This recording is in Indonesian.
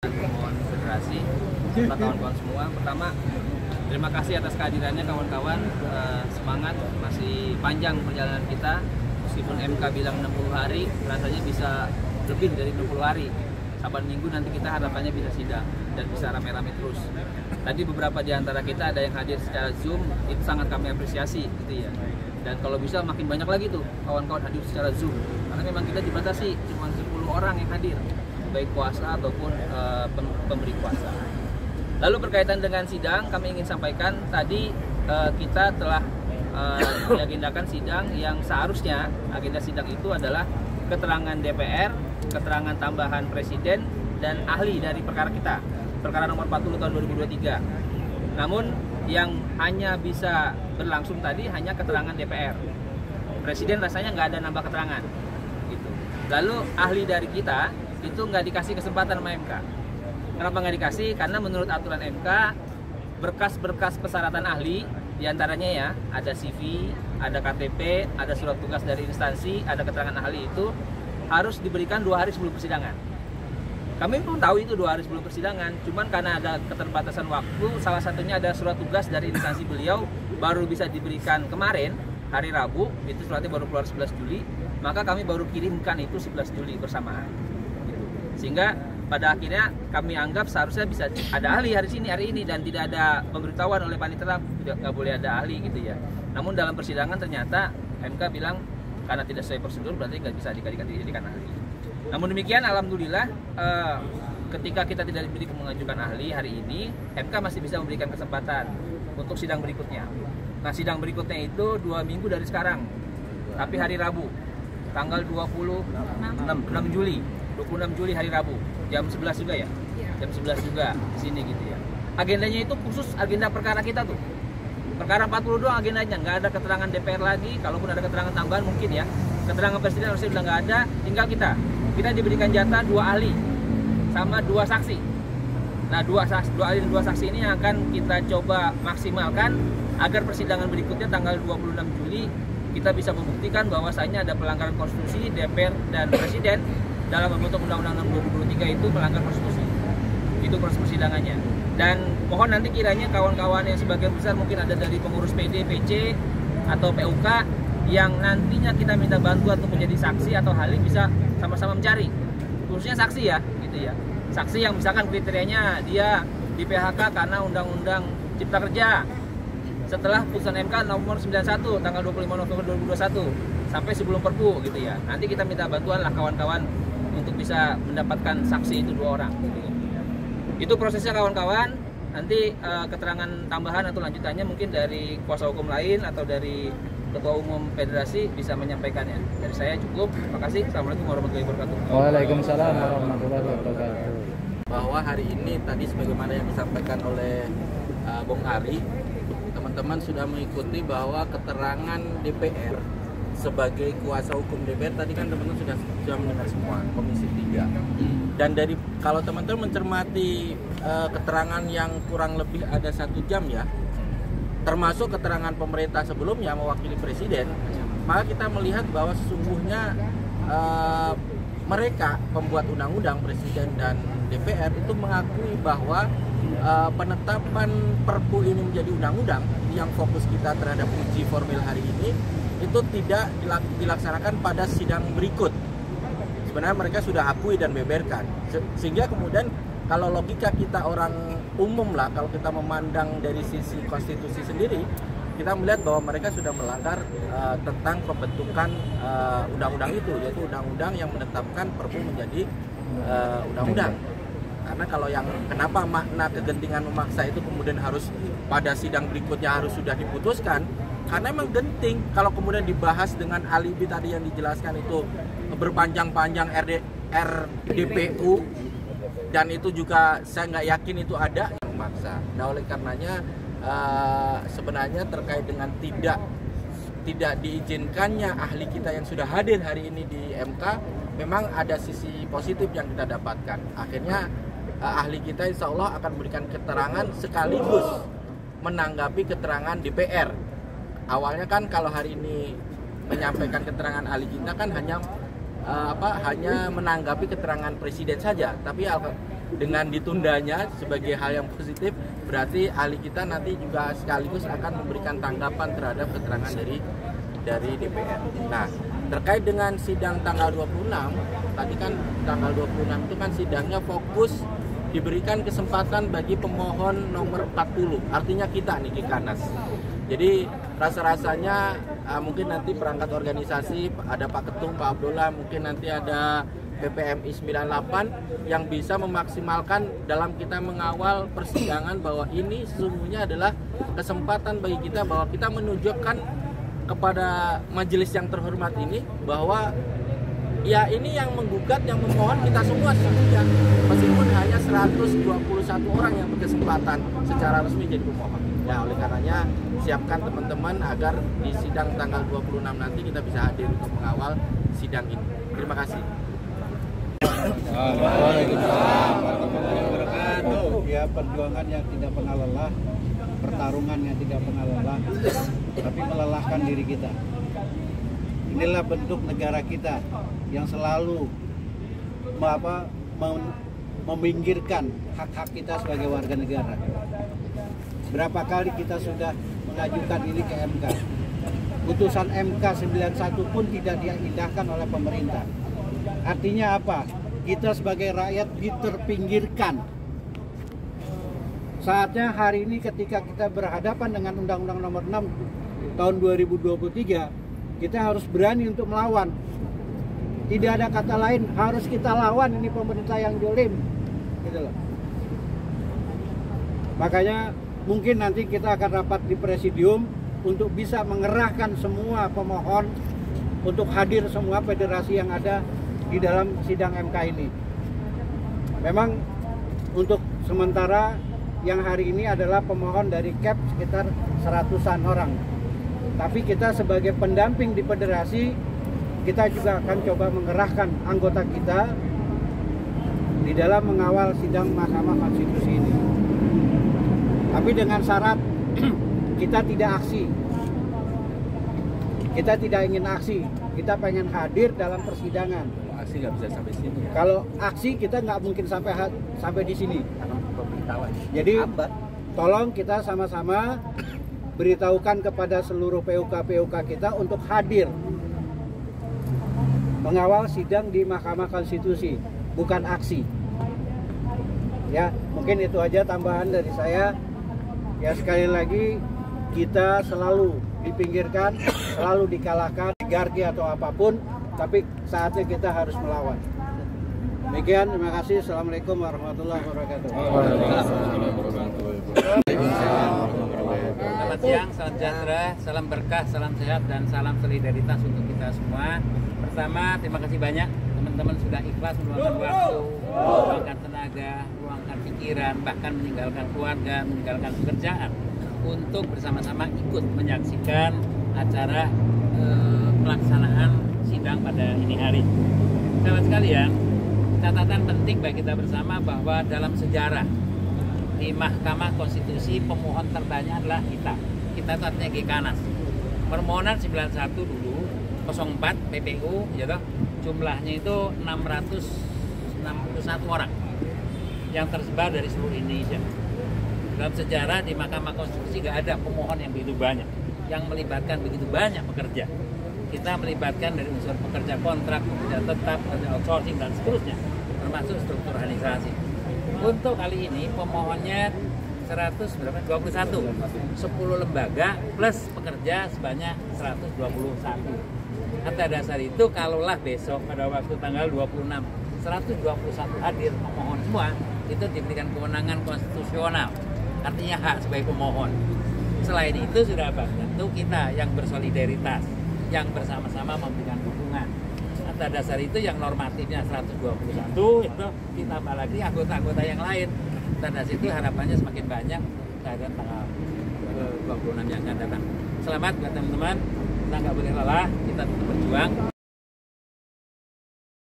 Mohon federasi, kawan-kawan semua. Pertama, terima kasih atas kehadirannya kawan-kawan. Semangat, masih panjang perjalanan kita. Meskipun MK bilang 60 hari, rasanya bisa lebih dari 60 hari. Saban minggu nanti kita harapannya bisa sidang dan bisa rame-rame terus. Tadi beberapa di antara kita ada yang hadir secara Zoom, itu sangat kami apresiasi gitu ya. Dan kalau bisa makin banyak lagi tuh kawan-kawan hadir secara Zoom. Karena memang kita dibatasi cuma 10 orang yang hadir, baik kuasa ataupun pemberi kuasa. Lalu berkaitan dengan sidang, kami ingin sampaikan tadi kita telah diagendakan sidang yang seharusnya agenda sidang itu adalah keterangan DPR, keterangan tambahan Presiden, dan ahli dari perkara kita, perkara nomor 40 tahun 2023. Namun yang hanya bisa berlangsung tadi hanya keterangan DPR. Presiden rasanya nggak ada nambah keterangan. Gitu. Lalu ahli dari kita itu nggak dikasih kesempatan sama MK. Kenapa nggak dikasih? Karena menurut aturan MK, berkas-berkas persyaratan ahli, diantaranya ya, ada CV, ada KTP, ada surat tugas dari instansi, ada keterangan ahli itu harus diberikan 2 hari sebelum persidangan. Kami pun tahu itu 2 hari sebelum persidangan, cuman karena ada keterbatasan waktu, salah satunya ada surat tugas dari instansi beliau baru bisa diberikan kemarin, hari Rabu, itu suratnya baru keluar 11 Juli, maka kami baru kirimkan itu 11 Juli bersamaan. Sehingga pada akhirnya kami anggap seharusnya bisa ada ahli hari ini dan tidak ada pemberitahuan oleh panitia, nggak boleh ada ahli gitu ya. Namun dalam persidangan ternyata MK bilang karena tidak sesuai prosedur berarti nggak bisa dijadikan ahli. Namun demikian alhamdulillah ketika kita tidak diberi mengajukan ahli hari ini, MK masih bisa memberikan kesempatan untuk sidang berikutnya. Nah sidang berikutnya itu 2 minggu dari sekarang, tapi hari Rabu tanggal 26 Juli 26 Juli hari Rabu, jam 11 juga ya? Jam 11 juga di sini gitu ya. Agendanya itu khusus agenda perkara kita tuh. Perkara 40 doang agendanya, nggak ada keterangan DPR lagi, kalaupun ada keterangan tambahan mungkin ya. Keterangan Presiden harusnya udah nggak ada, tinggal kita. Kita diberikan jatah 2 ahli sama 2 saksi. Nah, 2 ahli dan 2 saksi ini yang akan kita coba maksimalkan agar persidangan berikutnya tanggal 26 Juli kita bisa membuktikan bahwasanya ada pelanggaran konstitusi DPR dan Presiden dalam membentuk Undang-Undang 2023 itu melanggar konstitusi. Itu proses persidangannya. Dan mohon nanti kiranya kawan-kawan yang sebagian besar mungkin ada dari pengurus PD, PC, atau PUK yang nantinya kita minta bantuan untuk menjadi saksi atau ahli bisa sama-sama mencari. Khususnya saksi ya, gitu ya. Saksi yang misalkan kriterianya dia di PHK karena Undang-Undang Cipta Kerja setelah putusan MK nomor 91 tanggal 25 November 2021 sampai sebelum Perpu gitu ya. Nanti kita minta bantuan lah kawan-kawan untuk bisa mendapatkan saksi itu 2 orang. Itu prosesnya kawan-kawan. Nanti keterangan tambahan atau lanjutannya mungkin dari kuasa hukum lain atau dari Ketua Umum Federasi bisa menyampaikannya. Dari saya cukup. Terima kasih. Assalamualaikum warahmatullahi wabarakatuh. Waalaikumsalam warahmatullahi wabarakatuh. Bahwa hari ini tadi sebagaimana yang disampaikan oleh Bung Ari, teman-teman sudah mengikuti bahwa keterangan DPR sebagai kuasa hukum DPR tadi kan teman-teman sudah mendengar semua Komisi 3. Dan dari kalau teman-teman mencermati keterangan yang kurang lebih ada 1 jam ya, termasuk keterangan pemerintah sebelumnya mewakili Presiden, maka kita melihat bahwa sesungguhnya mereka pembuat undang-undang Presiden dan DPR itu mengakui bahwa penetapan Perpu ini menjadi undang-undang yang fokus kita terhadap uji formil hari ini itu tidak dilaksanakan pada sidang berikut. Sebenarnya mereka sudah akui dan beberkan. Sehingga kemudian kalau logika kita orang umum lah, kalau kita memandang dari sisi konstitusi sendiri, kita melihat bahwa mereka sudah melanggar tentang pembentukan undang-undang itu, yaitu undang-undang yang menetapkan Perpu menjadi undang-undang. Karena kalau yang kenapa makna kegentingan memaksa itu kemudian harus pada sidang berikutnya harus sudah diputuskan, karena memang genting kalau kemudian dibahas dengan alibi tadi yang dijelaskan itu berpanjang-panjang RDPU dan itu juga saya nggak yakin itu ada yang memaksa. Nah oleh karenanya sebenarnya terkait dengan tidak diizinkannya ahli kita yang sudah hadir hari ini di MK, memang ada sisi positif yang kita dapatkan. Akhirnya ahli kita insya Allah akan memberikan keterangan sekaligus menanggapi keterangan DPR. Awalnya kan kalau hari ini menyampaikan keterangan ahli kita kan hanya menanggapi keterangan Presiden saja, tapi dengan ditundanya sebagai hal yang positif, berarti ahli kita nanti juga sekaligus akan memberikan tanggapan terhadap keterangan dari DPR. Nah, terkait dengan sidang tanggal 26, tadi kan tanggal 26 itu kan sidangnya fokus diberikan kesempatan bagi pemohon nomor 40, artinya kita nih Gikanas. Jadi rasa-rasanya mungkin nanti perangkat organisasi, ada Pak Ketum, Pak Abdullah, mungkin nanti ada PPMI 98 yang bisa memaksimalkan dalam kita mengawal persidangan bahwa ini sesungguhnya adalah kesempatan bagi kita bahwa kita menunjukkan kepada majelis yang terhormat ini bahwa ya ini yang menggugat, yang memohon kita semua sesungguhnya, meskipun hanya 121 orang yang berkesempatan secara resmi jadi pemohon. Ya, oleh karenanya siapkan teman-teman agar di sidang tanggal 26 nanti kita bisa hadir untuk mengawal sidang ini. Terima kasih. Ya, perjuangan yang tidak pernah lelah, pertarungan yang tidak pernah lelah, tapi melelahkan diri kita. Inilah bentuk negara kita yang selalu meminggirkan hak-hak kita sebagai warga negara. Berapa kali kita sudah mengajukan ini ke MK. Putusan MK 91 pun tidak diindahkan oleh pemerintah. Artinya apa? Kita sebagai rakyat diterpinggirkan. Saatnya hari ini ketika kita berhadapan dengan Undang-Undang Nomor 6 tahun 2023, kita harus berani untuk melawan. Tidak ada kata lain, harus kita lawan ini pemerintah yang zalim. Gitu loh. Makanya mungkin nanti kita akan rapat di presidium untuk bisa mengerahkan semua pemohon untuk hadir semua federasi yang ada di dalam sidang MK ini. Memang untuk sementara yang hari ini adalah pemohon dari KEP sekitar 100-an orang. Tapi kita sebagai pendamping di federasi, kita juga akan coba mengerahkan anggota kita di dalam mengawal sidang Mahkamah Konstitusi ini. Tapi dengan syarat kita tidak aksi. Kita tidak ingin aksi, kita pengen hadir dalam persidangan. Aksi nggak bisa sampai sini. Kalau aksi kita nggak mungkin sampai di sini. Jadi tolong kita sama-sama beritahukan kepada seluruh PUK kita untuk hadir mengawal sidang di Mahkamah Konstitusi, bukan aksi. Ya, mungkin itu aja tambahan dari saya. Ya, sekali lagi kita selalu dipinggirkan, selalu dikalahkan, digargi atau apapun, tapi saatnya kita harus melawan. Demikian, terima kasih. Assalamualaikum warahmatullahi wabarakatuh. Selamat siang, salam sejahtera, salam berkah, salam sehat, dan salam solidaritas untuk kita semua. Pertama, terima kasih banyak teman-teman sudah ikhlas meluangkan waktu, meluangkan tenaga, meluangkan pikiran, bahkan meninggalkan keluarga, meninggalkan pekerjaan untuk bersama-sama ikut menyaksikan acara pelaksanaan sidang pada ini hari. Sahabat sekalian, catatan penting bagi kita bersama bahwa dalam sejarah di Mahkamah Konstitusi pemohon terbanyak adalah kita. Kita itu artinya Gikanas. Permohonan 91 dulu 04 PPU ya toh, jumlahnya itu 661 orang yang tersebar dari seluruh Indonesia. Dalam sejarah di Mahkamah Konstitusi gak ada pemohon yang begitu banyak, yang melibatkan begitu banyak pekerja. Kita melibatkan dari unsur pekerja kontrak, pekerja tetap, pekerja outsourcing dan seterusnya, termasuk struktur organisasi. Untuk kali ini pemohonnya 21 10 lembaga plus pekerja sebanyak 121. Kata dasar itu kalaulah besok pada waktu tanggal 26 121 hadir pemohon semua, itu diberikan kewenangan konstitusional, artinya hak sebagai pemohon. Selain itu sudah apa? Tentu kita yang bersolidaritas, yang bersama-sama memberikan dukungan. Atas dasar itu yang normatifnya 121 itu ditambah lagi anggota-anggota yang lain. Atas dasar itu harapannya semakin banyak pada tanggal 26 yang akan datang. Selamat buat teman-teman, kita nggak boleh lelah, kita tetap berjuang.